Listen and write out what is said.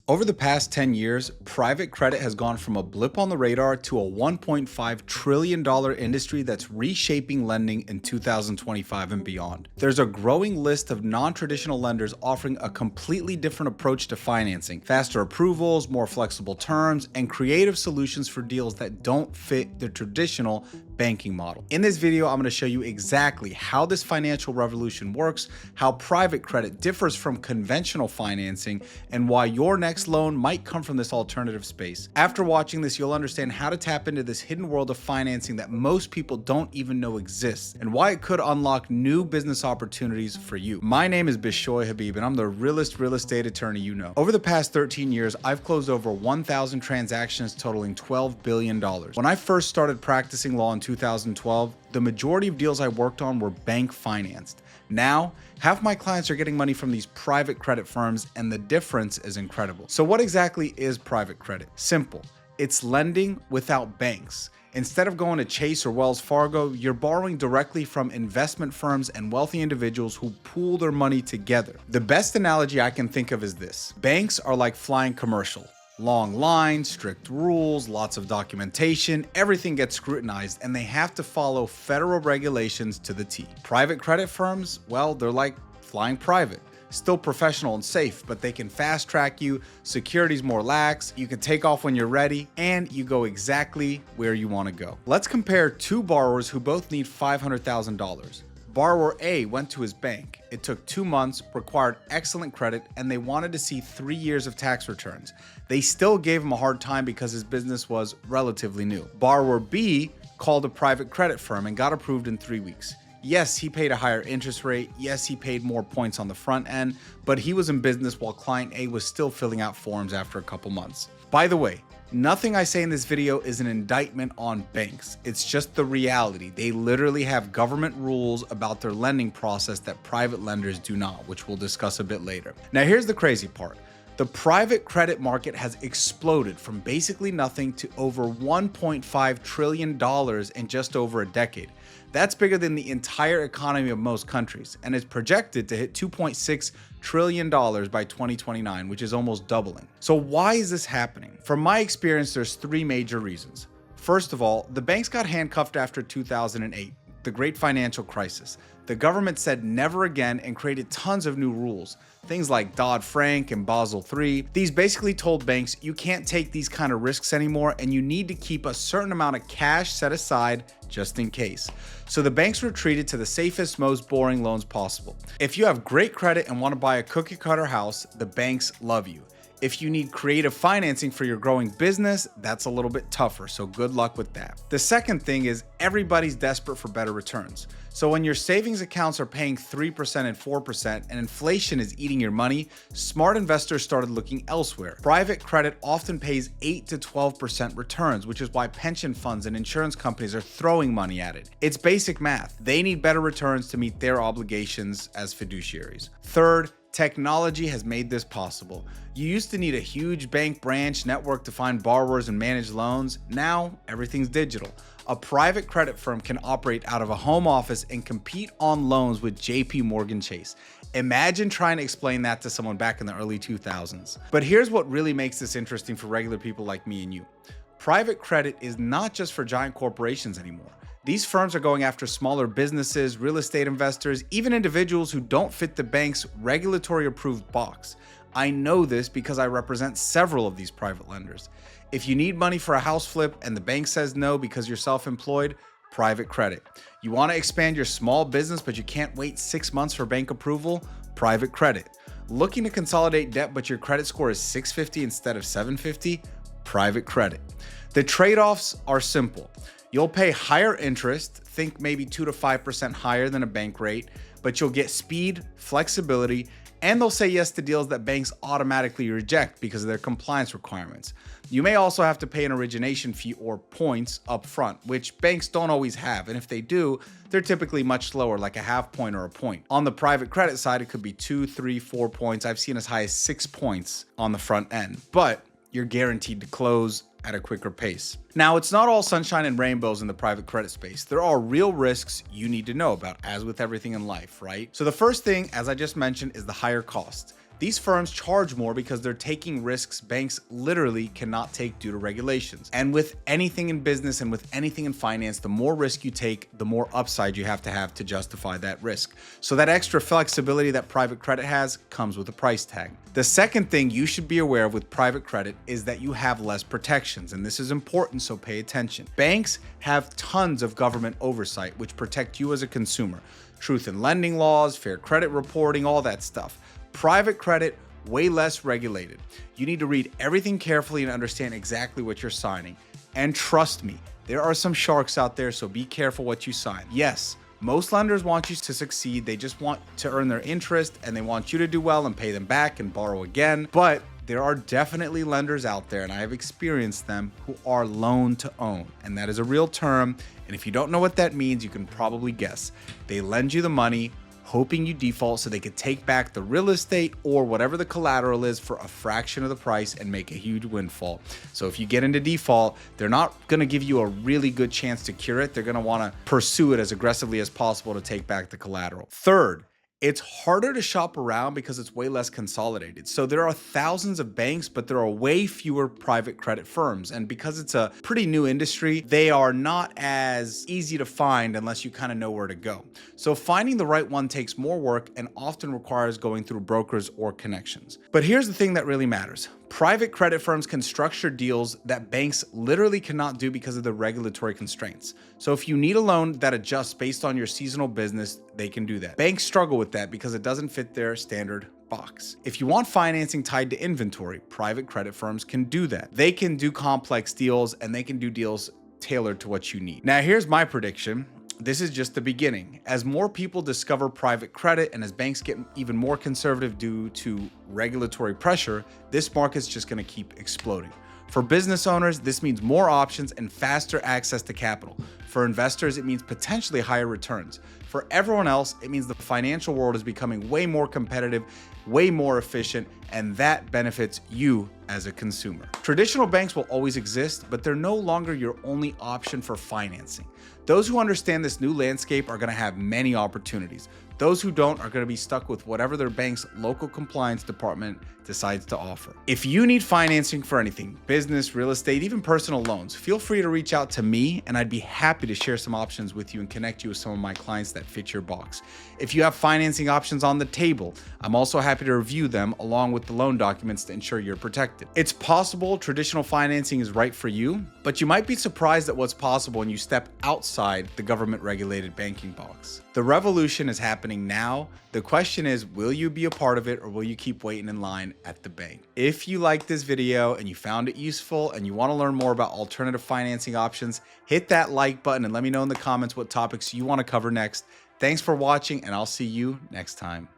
Over the past 10 years, private credit has gone from a blip on the radar to a $1.5 trillion industry that's reshaping lending in 2025 and beyond. There's a growing list of non-traditional lenders offering a completely different approach to financing, faster approvals, more flexible terms, and creative solutions for deals that don't fit the traditional banking model. In this video, I'm going to show you exactly how this financial revolution works, how private credit differs from conventional financing, and why your next loan might come from this alternative space. After watching this, you'll understand how to tap into this hidden world of financing that most people don't even know exists, and why it could unlock new business opportunities for you. My name is Bishoy Habib, and I'm the realest real estate attorney you know. Over the past 13 years, I've closed over 1,000 transactions totaling $12 billion. When I first started practicing law in 2012, the majority of deals I worked on were bank financed. Now, half my clients are getting money from these private credit firms, and the difference is incredible. So what exactly is private credit? Simple. It's lending without banks. Instead of going to Chase or Wells Fargo, you're borrowing directly from investment firms and wealthy individuals who pool their money together. The best analogy I can think of is this. Banks are like flying commercial. Long lines, strict rules, lots of documentation, everything gets scrutinized, and they have to follow federal regulations to the T. Private credit firms, well, they're like flying private. Still professional and safe, but they can fast track you, security's more lax, you can take off when you're ready, and you go exactly where you want to go. Let's compare two borrowers who both need $500,000. Borrower A went to his bank. It took 2 months, required excellent credit, and they wanted to see 3 years of tax returns. They still gave him a hard time because his business was relatively new. Borrower B called a private credit firm and got approved in 3 weeks. Yes, he paid a higher interest rate. Yes, he paid more points on the front end, but he was in business while client A was still filling out forms after a couple months. By the way, nothing I say in this video is an indictment on banks. It's just the reality. They literally have government rules about their lending process that private lenders do not, which we'll discuss a bit later. Now, here's the crazy part. The private credit market has exploded from basically nothing to over $1.5 trillion in just over a decade. That's bigger than the entire economy of most countries, and is projected to hit $2.6 trillion by 2029, which is almost doubling. So why is this happening? From my experience, there's 3 major reasons. First of all, the banks got handcuffed after 2008, the great financial crisis. The government said never again and created tons of new rules. Things like Dodd-Frank and Basel III. These basically told banks you can't take these kind of risks anymore, and you need to keep a certain amount of cash set aside just in case. So the banks retreated to the safest, most boring loans possible. If you have great credit and want to buy a cookie cutter house, the banks love you. If you need creative financing for your growing business, that's a little bit tougher, so good luck with that. The second thing is everybody's desperate for better returns. So when your savings accounts are paying 3% and 4% and inflation is eating your money, smart investors started looking elsewhere. Private credit often pays 8 to 12% returns, which is why pension funds and insurance companies are throwing money at it. It's basic math. They need better returns to meet their obligations as fiduciaries. Third, technology has made this possible. You used to need a huge bank branch network to find borrowers and manage loans. Now, everything's digital. A private credit firm can operate out of a home office and compete on loans with JP Morgan Chase. Imagine trying to explain that to someone back in the early 2000s. But here's what really makes this interesting for regular people like me and you. Private credit is not just for giant corporations anymore. These firms are going after smaller businesses, real estate investors, even individuals who don't fit the bank's regulatory approved box. I know this because I represent several of these private lenders. If you need money for a house flip and the bank says no because you're self-employed, private credit. You want to expand your small business but you can't wait 6 months for bank approval? Private credit. Looking to consolidate debt but your credit score is 650 instead of 750? Private credit. The trade-offs are simple. You'll pay higher interest, think maybe 2 to 5% higher than a bank rate, but you'll get speed, flexibility, and they'll say yes to deals that banks automatically reject because of their compliance requirements. You may also have to pay an origination fee or points up front, which banks don't always have, and if they do, they're typically much slower, like a half point or a point. On the private credit side, it could be 2, 3, 4 points. I've seen as high as 6 points on the front end, but you're guaranteed to close at a quicker pace. Now, it's not all sunshine and rainbows in the private credit space. There are real risks you need to know about, as with everything in life, right? So the first thing, as I just mentioned, is the higher cost. These firms charge more because they're taking risks banks literally cannot take due to regulations. And with anything in business and with anything in finance, the more risk you take, the more upside you have to justify that risk. So that extra flexibility that private credit has comes with a price tag. The second thing you should be aware of with private credit is that you have less protections, and this is important, so pay attention. Banks have tons of government oversight which protect you as a consumer. Truth in lending laws, fair credit reporting, all that stuff. Private credit, way less regulated. You need to read everything carefully and understand exactly what you're signing. And trust me, there are some sharks out there, so be careful what you sign. Yes, most lenders want you to succeed. They just want to earn their interest and they want you to do well and pay them back and borrow again. But there are definitely lenders out there, and I have experienced them, who are loan to own. And that is a real term. And if you don't know what that means, you can probably guess. They lend you the money, hoping you default so they could take back the real estate or whatever the collateral is for a fraction of the price and make a huge windfall. So if you get into default, they're not going to give you a really good chance to cure it. They're going to want to pursue it as aggressively as possible to take back the collateral. Third, it's harder to shop around because it's way less consolidated. So there are thousands of banks, but there are way fewer private credit firms. And because it's a pretty new industry, they are not as easy to find unless you kind of know where to go. So finding the right one takes more work and often requires going through brokers or connections. But here's the thing that really matters. Private credit firms can structure deals that banks literally cannot do because of the regulatory constraints. So if you need a loan that adjusts based on your seasonal business, they can do that. Banks struggle with that because it doesn't fit their standard box. If you want financing tied to inventory, private credit firms can do that. They can do complex deals and they can do deals tailored to what you need. Now, here's my prediction. This is just the beginning. As more people discover private credit and as banks get even more conservative due to regulatory pressure, this market's just going to keep exploding. For business owners, this means more options and faster access to capital. For investors, it means potentially higher returns. For everyone else, it means the financial world is becoming way more competitive, way more efficient, and that benefits you as a consumer. Traditional banks will always exist, but they're no longer your only option for financing. Those who understand this new landscape are going to have many opportunities. Those who don't are going to be stuck with whatever their bank's local compliance department decides to offer. If you need financing for anything, business, real estate, even personal loans, feel free to reach out to me and I'd be happy to share some options with you and connect you with some of my clients that fit your box. If you have financing options on the table, I'm also happy to review them along with the loan documents to ensure you're protected. It's possible traditional financing is right for you, but you might be surprised at what's possible when you step outside the government regulated banking box. The revolution is happening now. The question is, will you be a part of it or will you keep waiting in line at the bank? If you liked this video and you found it useful and you want to learn more about alternative financing options, hit that like button and let me know in the comments what topics you want to cover next. Thanks for watching and I'll see you next time.